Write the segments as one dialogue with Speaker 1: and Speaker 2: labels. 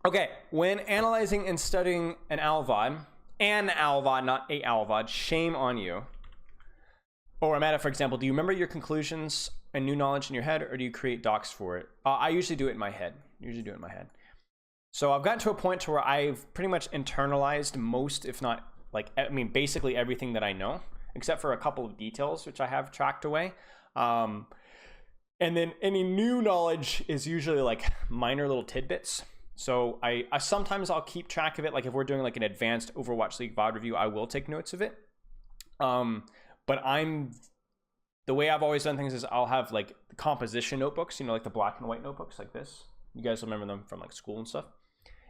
Speaker 1: Okay, when analyzing and studying an ALVOD, not a ALVOD, shame on you. Or Amanda, for example, do you remember your conclusions and new knowledge in your head, or do you create docs for it? I usually do it in my head. So I've gotten to a point to where I've pretty much internalized most, if not, like, I mean, basically everything that I know, except for a couple of details, which I have tracked away. And then any new knowledge is usually like minor little tidbits. So I sometimes I'll keep track of it. Like if we're doing like an advanced Overwatch League VOD review, I will take notes of it. But the way I've always done things is I'll have like composition notebooks, you know, like the black and white notebooks like this. You guys remember them from like school and stuff.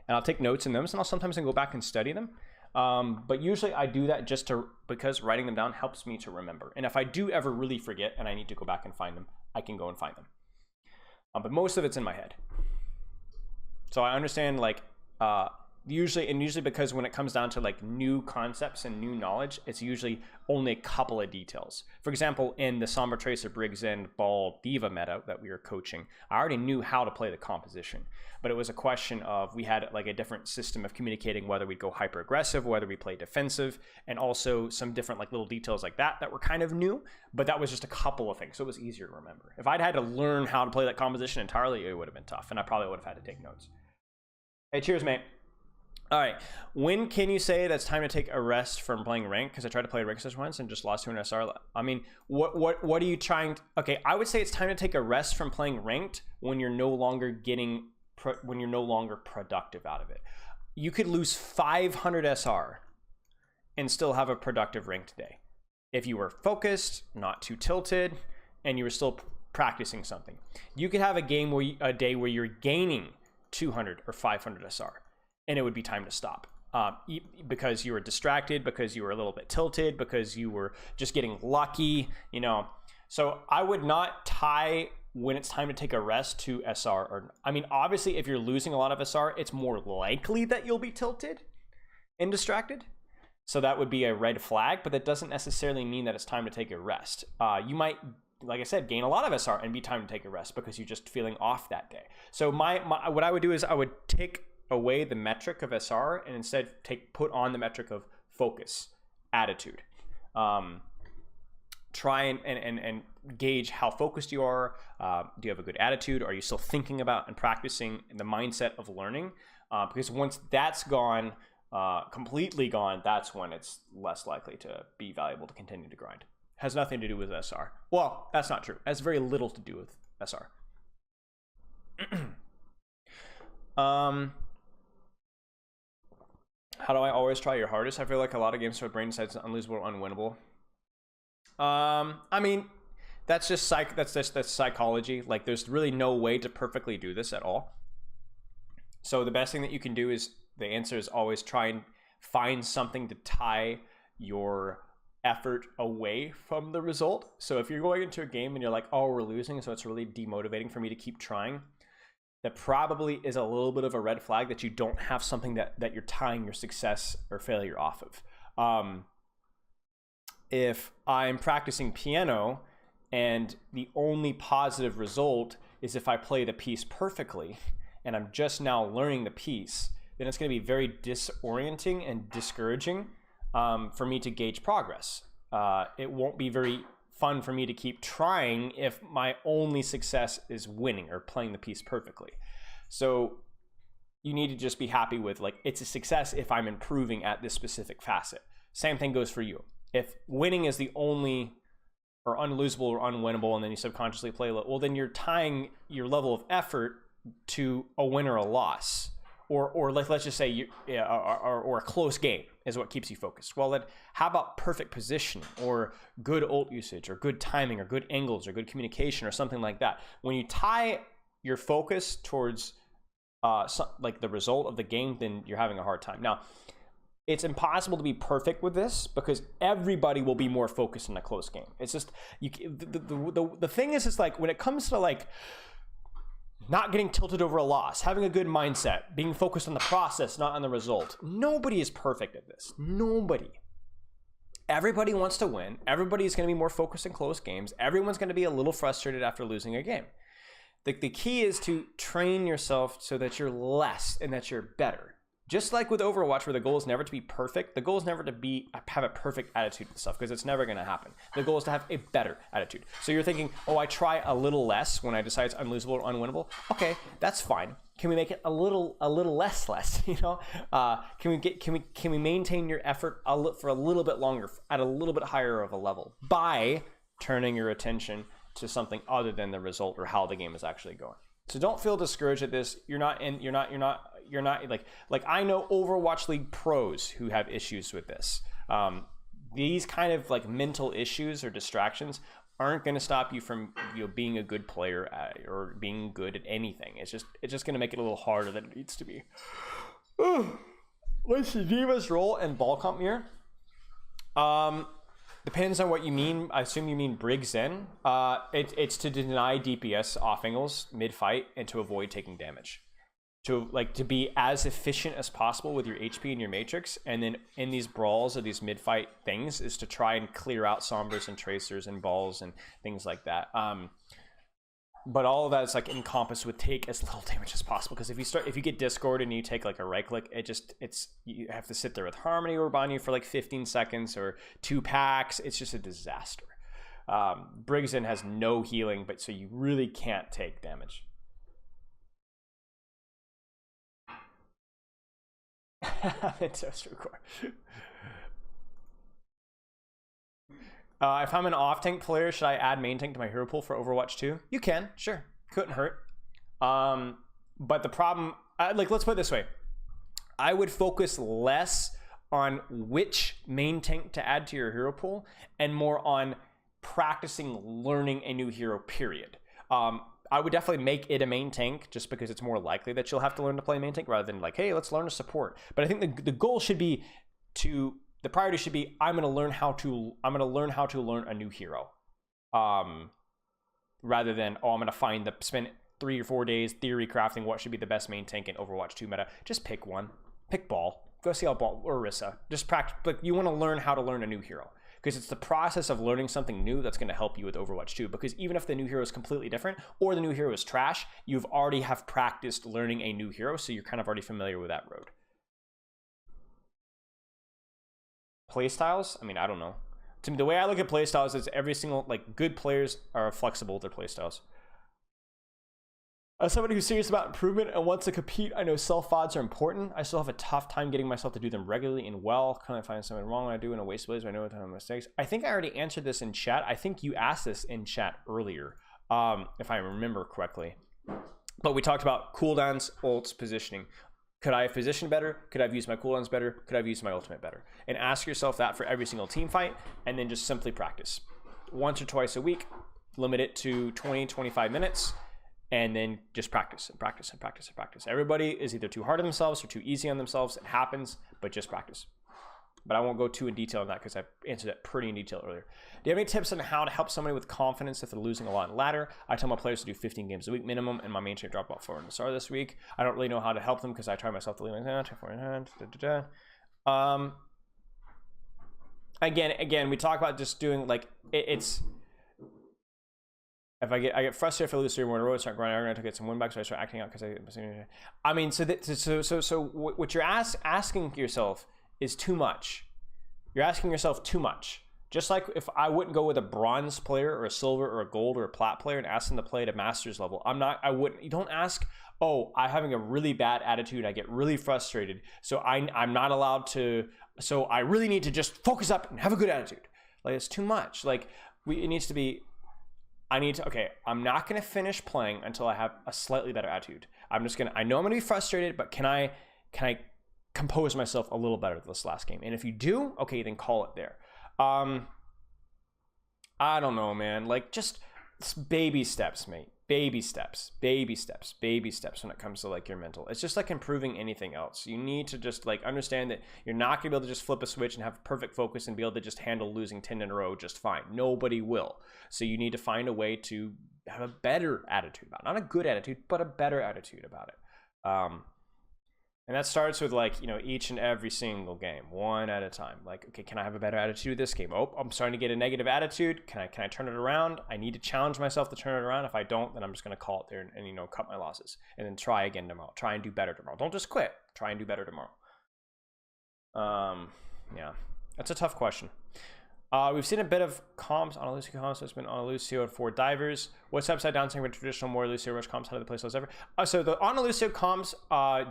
Speaker 1: And I'll take notes in them, and I'll sometimes go back and study them. But usually I do that just because writing them down helps me to remember. And if I do ever really forget and I need to go back and find them, I can go and find them. But most of it's in my head. So I understand like usually because when it comes down to like new concepts and new knowledge, it's usually only a couple of details. For example, in the Sombra Tracer Briggs and Ball D.Va meta that we were coaching, I already knew how to play the composition, but it was a question of we had like a different system of communicating whether we'd go hyper aggressive, whether we play defensive, and also some different like little details like that were kind of new, but that was just a couple of things, so it was easier to remember. If I'd had to learn how to play that composition entirely, it would have been tough, and I probably would have had to take notes. Hey, cheers, mate. All right, when can you say that's time to take a rest from playing rank? Because I tried to play rank stage once and just lost 200 SR. I mean, what are you trying to... Okay, I would say it's time to take a rest from playing ranked when you're no longer productive out of it. You could lose 500 SR and still have a productive ranked day if you were focused, not too tilted, and you were still practicing something. You could have a day where you're gaining 200 or 500 SR. And it would be time to stop because you were distracted, because you were a little bit tilted, because you were just getting lucky, you know. So I would not tie when it's time to take a rest to SR. Or I mean, obviously, if you're losing a lot of SR, it's more likely that you'll be tilted and distracted. So that would be a red flag, but that doesn't necessarily mean that it's time to take a rest. You might, like I said, gain a lot of SR and be time to take a rest because you're just feeling off that day. So what I would do is I would take away the metric of SR and instead put on the metric of focus, attitude. Try and gauge how focused you are. Do you have a good attitude? Are you still thinking about and practicing in the mindset of learning? Because once that's gone, completely gone, that's when it's less likely to be valuable to continue to grind. Has nothing to do with SR. Well, that's not true. It has very little to do with SR. How do I always try your hardest? I feel like a lot of games for brain decides unlosable or unwinnable. I mean, that's psychology. Like, there's really no way to perfectly do this at all. So the best thing that you can do is, the answer is always try and find something to tie your effort away from the result. So if you're going into a game and you're like, oh, we're losing, so it's really demotivating for me to keep trying, that probably is a little bit of a red flag that you don't have something that you're tying your success or failure off of. If I'm practicing piano and the only positive result is if I play the piece perfectly and I'm just now learning the piece, then it's going to be very disorienting and discouraging for me to gauge progress. It won't be very fun for me to keep trying if my only success is winning or playing the piece perfectly. So you need to just be happy with, like, it's a success if I'm improving at this specific facet. Same thing goes for you. If winning is the only, or unlosable or unwinnable, and then you subconsciously play, well, then you're tying your level of effort to a win or a loss, or let's just say or a close game is what keeps you focused. Well, then how about perfect position, or good ult usage, or good timing, or good angles, or good communication, or something like that? When you tie your focus towards like the result of the game, then you're having a hard time. Now, it's impossible to be perfect with this because everybody will be more focused in a close game. It's just the thing is, it's like when it comes to like not getting tilted over a loss, having a good mindset, being focused on the process, not on the result. Nobody is perfect at this. Nobody. Everybody wants to win. Everybody's going to be more focused in close games. Everyone's going to be a little frustrated after losing a game. the key is to train yourself so that you're less and that you're better. Just like with Overwatch, where the goal is never to be perfect, the goal is never to have a perfect attitude with stuff, because it's never going to happen. The goal is to have a better attitude. So you're thinking, oh, I try a little less when I decide it's unlosable or unwinnable. Okay, that's fine. Can we make it a little less? You know, can we maintain your effort for a little bit longer at a little bit higher of a level by turning your attention to something other than the result or how the game is actually going. So don't feel discouraged at this. You're not like I know Overwatch League pros who have issues with this. These kind of like mental issues or distractions aren't going to stop you from being a good player or being good at anything. It's just going to make it a little harder than it needs to be. What's the D.Va's role in ball comp mirror? Depends on what you mean. I assume you mean Briggs in. It's to deny DPS off angles mid-fight and to avoid taking damage. To be as efficient as possible with your HP and your matrix, and then in these brawls or these mid-fight things is to try and clear out sombers and tracers and balls and things like that. But all of that is like encompassed with take as little damage as possible, because if you get Discord and you take like a right click, you have to sit there with Harmony or on you for like 15 seconds or 2 packs. It's just a disaster. Briggs in has no healing, but so you really can't take damage. It's so true. If I'm an off-tank player, should I add main tank to my hero pool for Overwatch 2? You can, sure. Couldn't hurt. But the problem, let's put it this way. I would focus less on which main tank to add to your hero pool and more on practicing learning a new hero, period. I would definitely make it a main tank just because it's more likely that you'll have to learn to play main tank rather than like, hey, let's learn to support. But I think the goal should be the priority should be I'm going to learn how to learn a new hero, rather than I'm going to spend 3 or 4 days theory crafting what should be the best main tank in Overwatch 2 meta. Just pick one. Pick ball. Go see how ball or Orisa. Just practice. Like, you want to learn how to learn a new hero, because it's the process of learning something new that's going to help you with Overwatch 2. Because even if the new hero is completely different or the new hero is trash, you've already have practiced learning a new hero, so you're kind of already familiar with that road. Playstyles? I mean, I don't know. To me, the way I look at playstyles is every single, like, good players are flexible with their playstyles. As somebody who's serious about improvement and wants to compete, I know self-VODs are important. I still have a tough time getting myself to do them regularly and well. Can I find something wrong when I do in a waste of I know a ton of mistakes. I think I already answered this in chat. I think you asked this in chat earlier, if I remember correctly. But we talked about cooldowns, ults, positioning. Could I have positioned better? Could I have used my cooldowns better? Could I have used my ultimate better? And ask yourself that for every single team fight, and then just simply practice. Once or twice a week, limit it to 20, 25 minutes, and then just practice and practice and practice and practice. Everybody is either too hard on themselves or too easy on themselves. It happens, but just practice. But I won't go too in detail on that because I answered that pretty in detail earlier. Do you have any tips on how to help somebody with confidence if they're losing a lot in ladder? I tell my players to do 15 games a week minimum, and my main team dropped about 4 in the start this week. I don't really know how to help them because I try myself to leave Again, we talk about just doing like it's. If I get frustrated if I lose 3 more in a row, start grinding. I'm gonna get some win back, so I start acting out because I mean, so what you're asking yourself is too much. You're asking yourself too much. Just like if I wouldn't go with a bronze player or a silver or a gold or a plat player and ask them to play at a master's level. You don't ask, oh, I'm having a really bad attitude. I get really frustrated. So I'm not allowed to, so I really need to just focus up and have a good attitude. Like, it's too much. Like, it needs to be, okay, I'm not going to finish playing until I have a slightly better attitude. I know I'm going to be frustrated, but can I compose myself a little better this last game? And if you do, okay, then call it there. I don't know, man. Like, just baby steps, mate. Baby steps when it comes to like your mental. It's just like improving anything else. You need to just like understand that you're not gonna be able to just flip a switch and have perfect focus and be able to just handle losing 10 in a row just fine. Nobody will. So you need to find a way to have a better attitude about it. Not a good attitude, but a better attitude about it. And that starts with like, you know, each and every single game, one at a time. Like, okay, can I have a better attitude this game? Oh, I'm starting to get a negative attitude. Can I turn it around? I need to challenge myself to turn it around. If I don't, then I'm just going to call it there and, you know, cut my losses and then try again tomorrow. Try and do better tomorrow. Don't just quit. Try and do better tomorrow. Yeah, that's a tough question. We've seen a bit of comps, Ana-Lucio comps, so it's been Ana-Lucio and 4 divers. What's upside down saying for traditional more Lucio rush comps? How do the playstyle ever? So the Ana-Lucio comps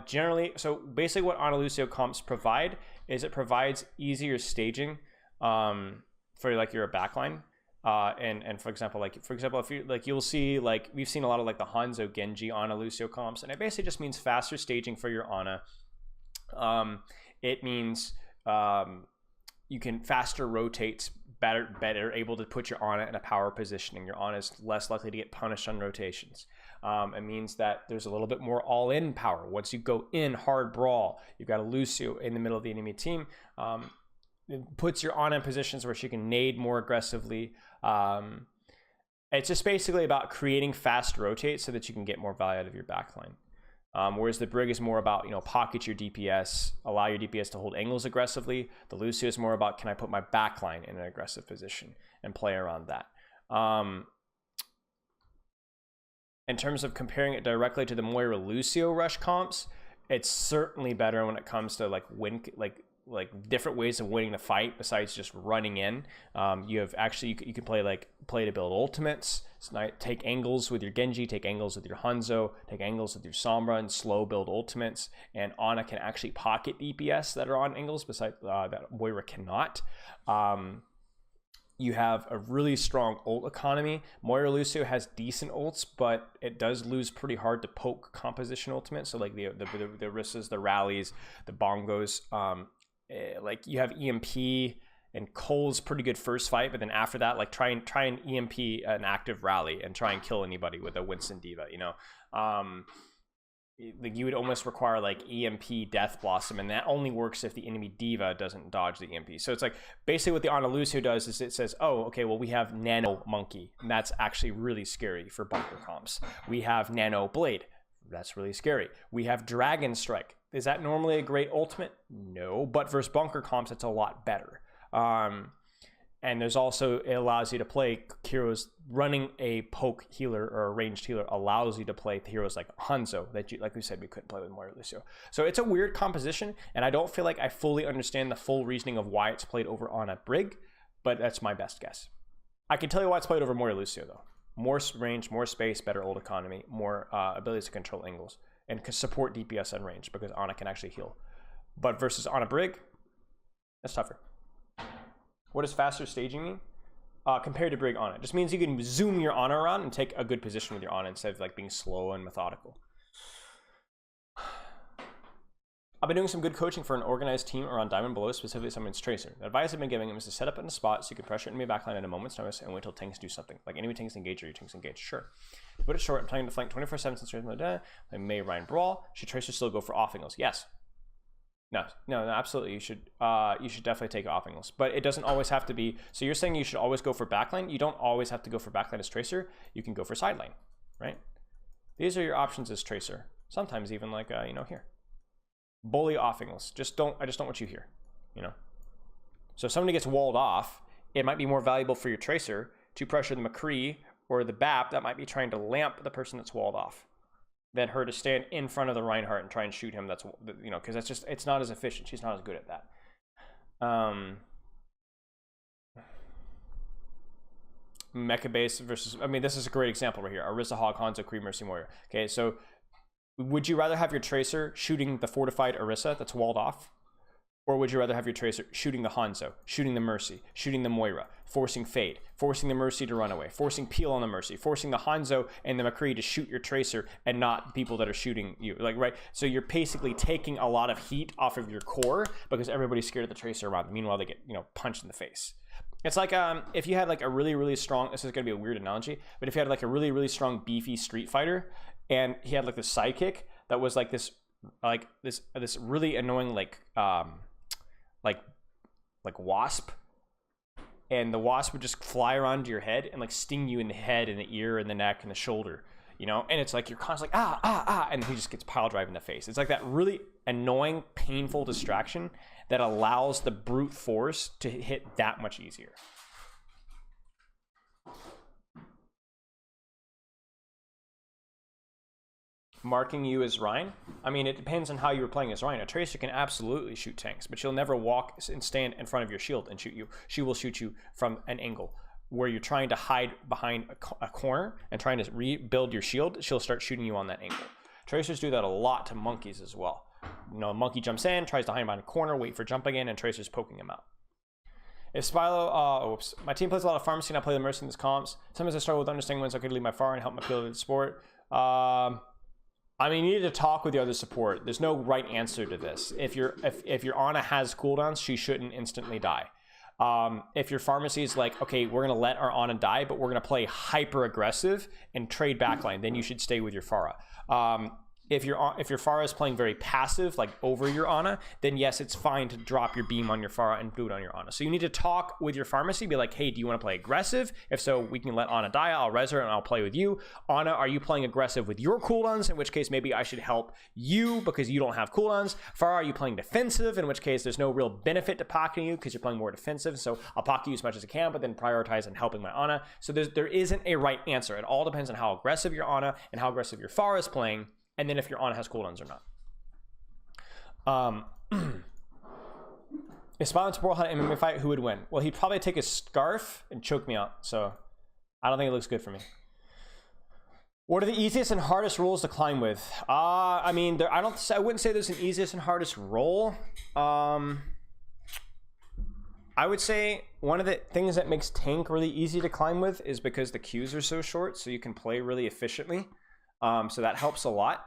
Speaker 1: generally, so basically what Ana-Lucio comps provide is it provides easier staging for like your backline. And for example, if you like, you'll see like we've seen a lot of like the Hanzo Genji Ana-Lucio comps, and it basically just means faster staging for your Ana. It means you can faster rotate, better able to put your Ana in a power positioning. Your Ana is less likely to get punished on rotations. It means that there's a little bit more all-in power. Once you go in hard brawl, you've got a Lucio in the middle of the enemy team. It puts your Ana in positions where she can nade more aggressively. It's just basically about creating fast rotates so that you can get more value out of your backline. Whereas the Brig is more about, you know, pocket your DPS, allow your DPS to hold angles aggressively. The Lucio is more about, can I put my backline in an aggressive position and play around that. In terms of comparing it directly to the Moira Lucio rush comps, it's certainly better when it comes to like like different ways of winning the fight besides just running in. You have actually, you can play to build ultimates, take angles with your Genji, take angles with your Hanzo, take angles with your Sombra, and slow build ultimates. And Ana can actually pocket DPS that are on angles besides that Moira cannot. You have a really strong ult economy. Moira Lucio has decent ults, but it does lose pretty hard to poke composition ultimates. So like the Orissas, the rallies, the bongos. Like you have EMP and Cole's pretty good first fight, but then after that, like try and EMP an active rally and try and kill anybody with a Winston D.Va, you know. Like you would almost require like EMP Death Blossom, and that only works if the enemy D.Va doesn't dodge the EMP. So it's like basically what the Ana-Lucio does is it says, oh, okay, well we have Nano Monkey, and that's actually really scary for bunker comps. We have Nano Blade, that's really scary. We have Dragon Strike. Is that normally a great ultimate? No, but versus bunker comps, it's a lot better. And there's also, it allows you to play heroes. Running a poke healer or a ranged healer allows you to play heroes like Hanzo that you, like we said, we couldn't play with Moira Lucio. So it's a weird composition, and I don't feel like I fully understand the full reasoning of why it's played over on a Brig, but that's my best guess. I can tell you why it's played over Moira Lucio though. More range, more space, better ult economy, more abilities to control angles, and support DPS and range because Ana can actually heal. But versus on a Brig, that's tougher. What does faster staging mean? Compared to Brig Ana, it just means you can zoom your Ana around and take a good position with your Ana instead of like being slow and methodical. I've been doing some good coaching for an organized team around Diamond below, specifically someone's Tracer. The advice I've been giving him is to set up in a spot so you can pressure enemy backline at a moment's notice and wait till tanks do something. Like enemy tanks engage or your tanks engage. Sure. To put it short, I'm planning to flank 24/7 since I may Ryan Brawl. Should Tracer still go for off angles? Yes. No, absolutely. You should definitely take off angles, but it doesn't always have to be. So you're saying you should always go for backline? You don't always have to go for backline as Tracer. You can go for sideline, right? These are your options as Tracer. Sometimes even like you know, here. Bully off angles. I just don't want you here, you know. So if somebody gets walled off, it might be more valuable for your Tracer to pressure the McCree or the BAP that might be trying to lamp the person that's walled off than her to stand in front of the Reinhardt and try and shoot him. That's, you know, because that's just, it's not as efficient. She's not as good at that. Mecha base versus, I mean, this is a great example right here. Orisa, Hog, Hanzo, Kree, Mercy, Warrior. Okay, so would you rather have your Tracer shooting the fortified Orisa that's walled off? Or would you rather have your Tracer shooting the Hanzo, shooting the Mercy, shooting the Moira, forcing Fade, forcing the Mercy to run away, forcing Peel on the Mercy, forcing the Hanzo and the McCree to shoot your Tracer and not people that are shooting you? Like, right? So you're basically taking a lot of heat off of your core because everybody's scared of the Tracer around them. Meanwhile, they get, you know, punched in the face. It's like if you had like a really, really strong, this is going to be a weird analogy, but if you had like a really, really strong beefy Street Fighter and he had like this sidekick that was like this really annoying like wasp, and the wasp would just fly around your head and like sting you in the head and the ear and the neck and the shoulder. you know, and it's like you're constantly and he just gets pile drive in the face. It's like that really annoying, painful distraction that allows the brute force to hit that much easier. Marking you as Ryan? I mean, it depends on how you were playing as Ryan. A Tracer can absolutely shoot tanks, but she'll never walk and stand in front of your shield and shoot you. She will shoot you from an angle where you're trying to hide behind a corner and trying to rebuild your shield. She'll start shooting you on that angle. Tracers do that a lot to monkeys as well. You know, a monkey jumps in, tries to hide behind a corner, wait for jump again, and Tracer's poking him out. If Spilo, oops, my team plays a lot of pharmacy and I play the Mercy in this comps. Sometimes I struggle with understanding when I could leave my far and help my field in the sport. I mean, you need to talk with the other support. There's no right answer to this. If your Ana has cooldowns, she shouldn't instantly die. If your pharmacy is like, okay, we're gonna let our Ana die, but we're gonna play hyper aggressive and trade backline, then you should stay with your Pharah. If your Pharah is playing very passive, like over your Ana, then yes, it's fine to drop your beam on your Pharah and do it on your Ana. So you need to talk with your pharmacy, be like, hey, do you want to play aggressive? If so, we can let Ana die, I'll res her and I'll play with you. Ana, are you playing aggressive with your cooldowns? In which case, maybe I should help you because you don't have cooldowns. Pharah, are you playing defensive? In which case, there's no real benefit to pocketing you because you're playing more defensive. So I'll pocket you as much as I can, but then prioritize on helping my Ana. So there isn't a right answer. It all depends on how aggressive your Ana and how aggressive your Pharah is playing. And then if your Ana has cooldowns or not. If Spilo and Spiro had an MMA fight, who would win? Well, he'd probably take his scarf and choke me out. So I don't think it looks good for me. What are the easiest and hardest roles to climb with? I mean, I wouldn't say there's an easiest and hardest role. I would say one of the things that makes tank really easy to climb with is because the queues are so short, so you can play really efficiently. So that helps a lot.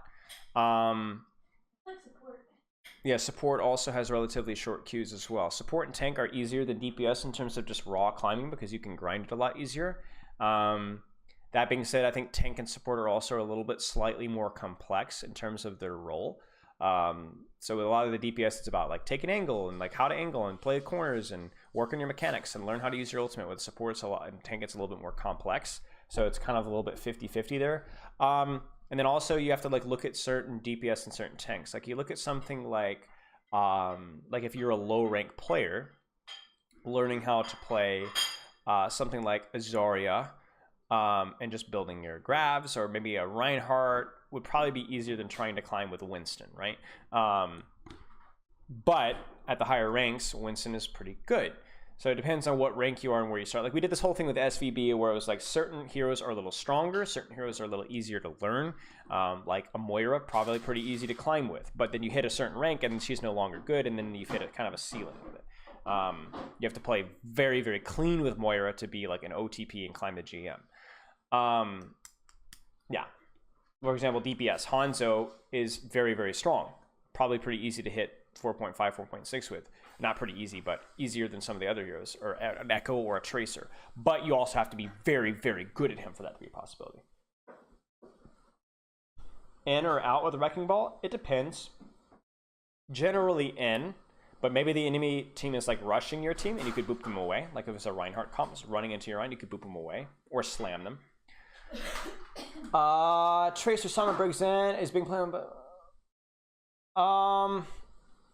Speaker 1: Yeah, support also has relatively short queues as well. Support and tank are easier than DPS in terms of just raw climbing because you can grind it a lot easier. That being said, I think tank and support are also a little bit slightly more complex in terms of their role. So with a lot of the DPS, it's about like take an angle and like how to angle and play corners and work on your mechanics and learn how to use your ultimate. With support, it's a lot, and tank, it's a little bit more complex. So it's kind of a little bit 50-50 there. And then also you have to like look at certain DPS and certain tanks. Like you look at something like if you're a low rank player, learning how to play something like a Zarya and just building your grabs, or maybe a Reinhardt would probably be easier than trying to climb with Winston, right? But at the higher ranks, Winston is pretty good. So it depends on what rank you are and where you start. Like we did this whole thing with SVB where it was like certain heroes are a little stronger, certain heroes are a little easier to learn. Like a Moira, probably pretty easy to climb with. But then you hit a certain rank and she's no longer good, and then you've hit a kind of a ceiling with it. You have to play very, very clean with Moira to be like an OTP and climb the GM. Yeah. For example, DPS. Hanzo is very, very strong. Probably pretty easy to hit 4.5, 4.6 with. Not pretty easy, but easier than some of the other heroes, or an Echo or a Tracer. But you also have to be very, very good at him for that to be a possibility. In or out with a Wrecking Ball? It depends. Generally in, but maybe the enemy team is like rushing your team and you could boop them away. Like if it's a Reinhardt comes running into your line, you could boop them away or slam them. Tracer Summer Briggs in is being played on.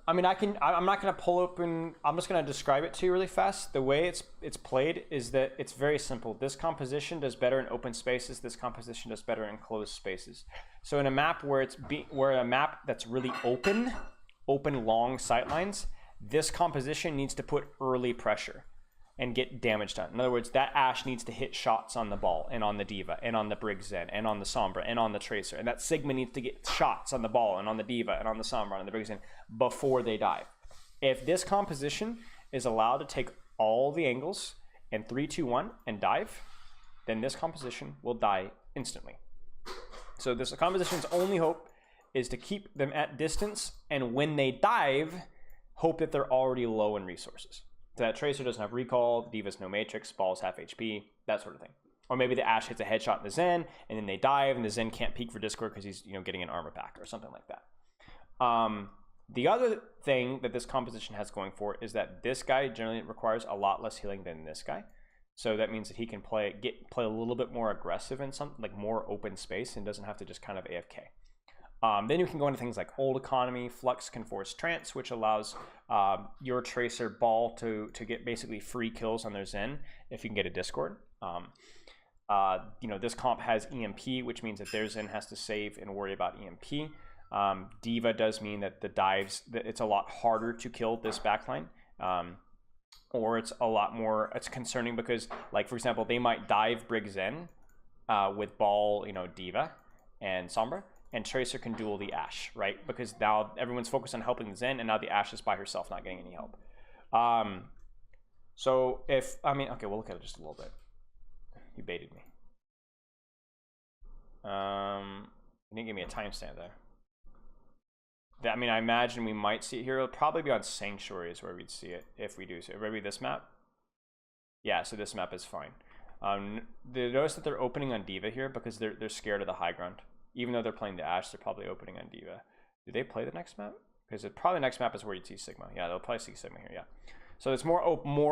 Speaker 1: I mean, I'm not going to pull open, I'm just going to describe it to you really fast. The way it's played is that it's very simple. This composition does better in open spaces. This composition does better in closed spaces. So in a map where a map that's really open long sightlines, this composition needs to put early pressure and get damage done. In other words, that Ashe needs to hit shots on the ball and on the D.Va and on the Briggs Zen and on the Sombra and on the Tracer. And that Sigma needs to get shots on the ball and on the D.Va and on the Sombra and on the Briggs Zen before they dive. If this composition is allowed to take all the angles and 3, 2, 1 and dive, then this composition will die instantly. So this composition's only hope is to keep them at distance, and when they dive, hope that they're already low in resources. So that Tracer doesn't have recall, the D.Va's no matrix, ball's half HP, that sort of thing. Or maybe the Ashe hits a headshot in the Zen, and then they dive, and the Zen can't peek for Discord because he's getting an armor pack or something like that. The other thing that this composition has going for it is that this guy generally requires a lot less healing than this guy. So that means that he can play a little bit more aggressive in some, like more open space, and doesn't have to just kind of AFK. Then you can go into things like Old Economy. Flux can force Trance, which allows your Tracer Ball to get basically free kills on their Zen if you can get a Discord. You know, this comp has EMP, which means that their Zen has to save and worry about EMP. D.Va does mean that the dives, that it's a lot harder to kill this backline. Or it's a lot more, it's concerning because, like, for example, they might dive Brig Zen with Ball, you know, D.Va and Sombra, and Tracer can duel the Ashe, right? Because now everyone's focused on helping the Zen, and now the Ashe is by herself, not getting any help. So if, I mean, okay, we'll look at it just a little bit. He baited me. He didn't give me a timestamp there. I mean, I imagine we might see it here. It'll probably be on Sanctuaries where we'd see it if we do. So maybe this map. Yeah, so this map is fine. Notice that they're opening on D.Va here because they're scared of the high ground. Even though they're playing the Ashe, they're probably opening on D.Va. Do they play the next map? Because probably the next map is where you'd see Sigma. Yeah, they'll probably see Sigma here. Yeah. So it's more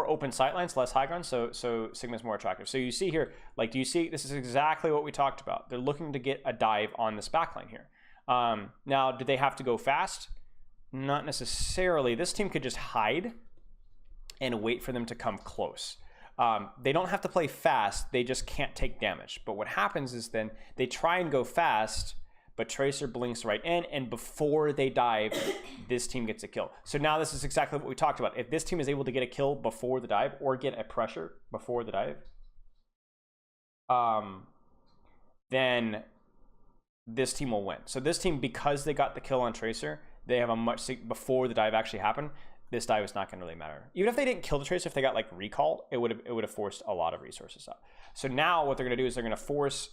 Speaker 1: open sightlines, less high ground. So Sigma's more attractive. So you see here, like, do you see? This is exactly what we talked about. They're looking to get a dive on this backline here. Now, do they have to go fast? Not necessarily. This team could just hide and wait for them to come close. They don't have to play fast. They just can't take damage. But what happens is then they try and go fast, but Tracer blinks right in, and before they dive, this team gets a kill. So now this is exactly what we talked about. If this team is able to get a kill before the dive or get a pressure before the dive, then this team will win. So this team, because they got the kill on Tracer, they have a much, before the dive actually happened, this dive is not going to really matter. Even if they didn't kill the Tracer, if they got like recalled, it would have forced a lot of resources out. So now what they're going to do is they're going to force,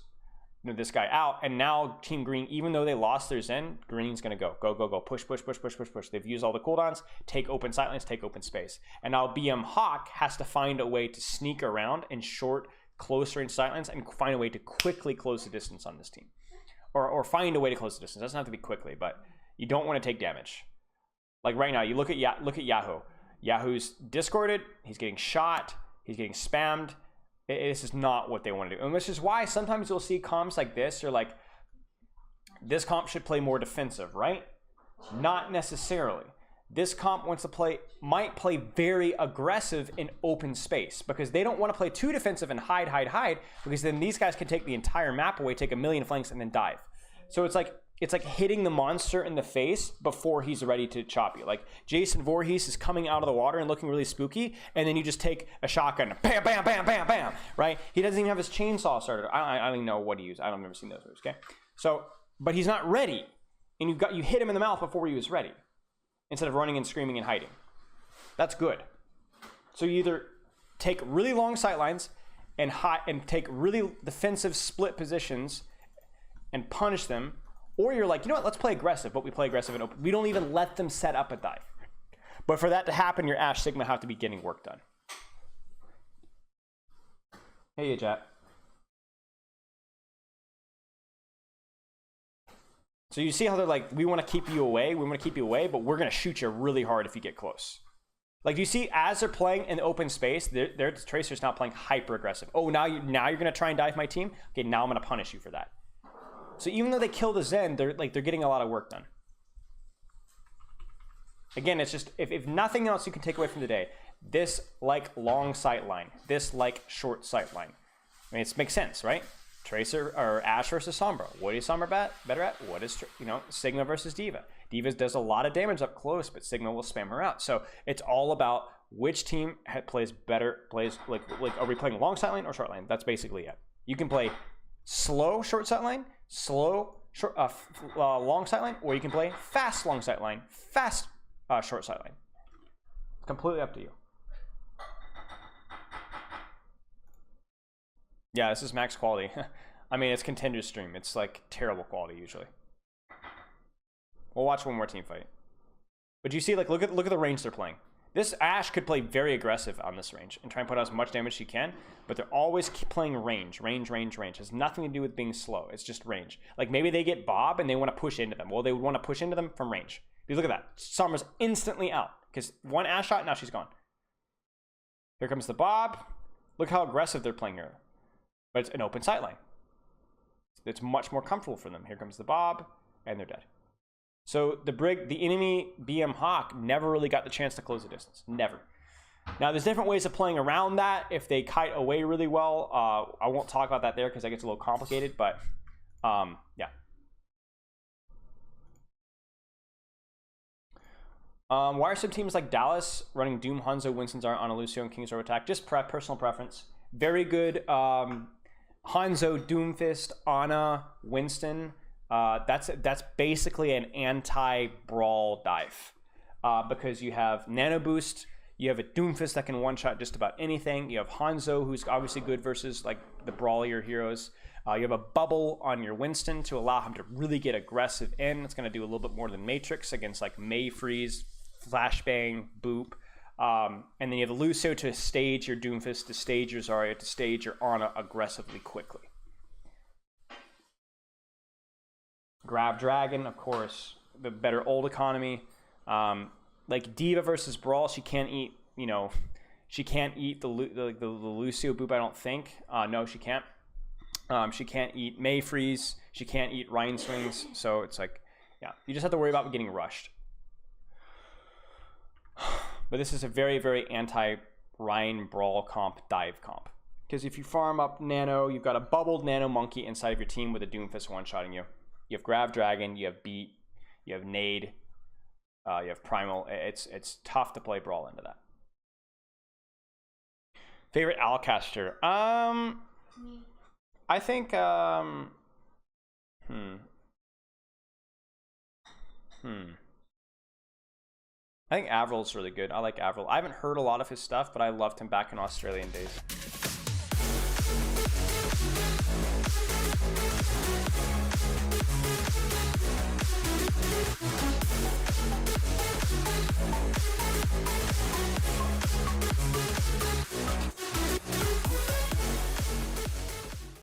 Speaker 1: you know, this guy out, and now Team Green, even though they lost their Zen, Green's going to go, push. They've used all the cooldowns, take open sightlines, take open space. And now BM Hawk has to find a way to sneak around and short close range sightlines and find a way to quickly close the distance on this team. Or find a way to close the distance. It doesn't have to be quickly, but you don't want to take damage. Like right now, you look at Yahoo. Yahoo's discorded. He's getting shot. He's getting spammed. This is not what they want to do. And which is why sometimes you'll see comps like this. You're like, this comp should play more defensive, right? Not necessarily. This comp wants to play, might play very aggressive in open space because they don't want to play too defensive and hide, because then these guys can take the entire map away, take a million flanks, and then dive. So it's like hitting the monster in the face before he's ready to chop you. Like Jason Voorhees is coming out of the water and looking really spooky, and then you just take a shotgun, bam, bam, bam, bam, bam, right? He doesn't even have his chainsaw started. I don't even know what he used. I've never seen those moves, okay? So, but he's not ready, and you hit him in the mouth before he was ready, instead of running and screaming and hiding. That's good. So you either take really long sight lines and take really defensive split positions and punish them, or you're like, you know what, let's play aggressive, but we play aggressive and open. We don't even let them set up a dive. But for that to happen, your Ashe Sigma have to be getting work done. Hey, chat. So you see how they're like, we want to keep you away, but we're going to shoot you really hard if you get close. Like, you see, as they're playing in the open space, their Tracer's now playing hyper aggressive. Oh, now you're going to try and dive my team? Okay, now I'm going to punish you for that. So even though they kill the Zen, they're getting a lot of work done. Again, it's just, if nothing else you can take away from the day, this like long sight line, this like short sight line. I mean, it makes sense, right? Tracer or Ashe versus Sombra. What is Sombra better at? What is, Sigma versus D.Va? D.Va does a lot of damage up close, but Sigma will spam her out. So it's all about which team plays better, like are we playing long sight line or short line? That's basically it. You can play slow short sight line, slow short, long sight line, or you can play fast long sight line, fast short sight line. It's completely up to you. Yeah, this is max quality. I mean, it's contender stream. It's like terrible quality usually. We'll watch one more team fight. But you see, like, look at the range they're playing. This Ashe could play very aggressive on this range and try and put out as much damage as she can, but they're always playing range. It has nothing to do with being slow. It's just range. Like, maybe they get Bob and they want to push into them. Well, they would want to push into them from range. Dude, look at that. Sombra's instantly out because one Ashe shot, now she's gone. Here comes the Bob. Look how aggressive they're playing here. But it's an open sight lane. It's much more comfortable for them. Here comes the Bob, and they're dead. So the enemy BM Hawk never really got the chance to close the distance. Never. Now, there's different ways of playing around that if they kite away really well. I won't talk about that there because that gets a little complicated, but yeah. Why are some teams like Dallas running Doom, Hanzo, Winston's Art, Ana-Lucio, and King's Row Attack? Just personal preference. Very good Hanzo, Doomfist, Ana, Winston. That's basically an anti-brawl dive because you have Nano Boost, you have a Doomfist that can one-shot just about anything, you have Hanzo, who's obviously good versus like the brawlier heroes. You have a bubble on your Winston to allow him to really get aggressive in. It's going to do a little bit more than Matrix against like May Freeze, Flashbang, Boop. And then you have Lucio to stage your Doomfist, to stage your Zarya, to stage your Ana aggressively quickly. Grab Dragon, of course, the better ult economy. Like D.Va versus Brawl, she can't eat, you know, she can't eat the Lucio Boop, I don't think. No, she can't. She can't eat May Freeze. She can't eat Rhine Swings. So it's like, yeah, you just have to worry about getting rushed. But this is a very, very anti-Rhine Brawl comp, dive comp. Because if you farm up Nano, you've got a bubbled Nano Monkey inside of your team with a Doomfist one-shotting you. You have Grab Dragon, you have Beat, you have Nade, you have Primal. It's tough to play Brawl into that. Favorite Alcaster? I think I think Avril's really good. I like Avril. I haven't heard a lot of his stuff, but I loved him back in Australian days.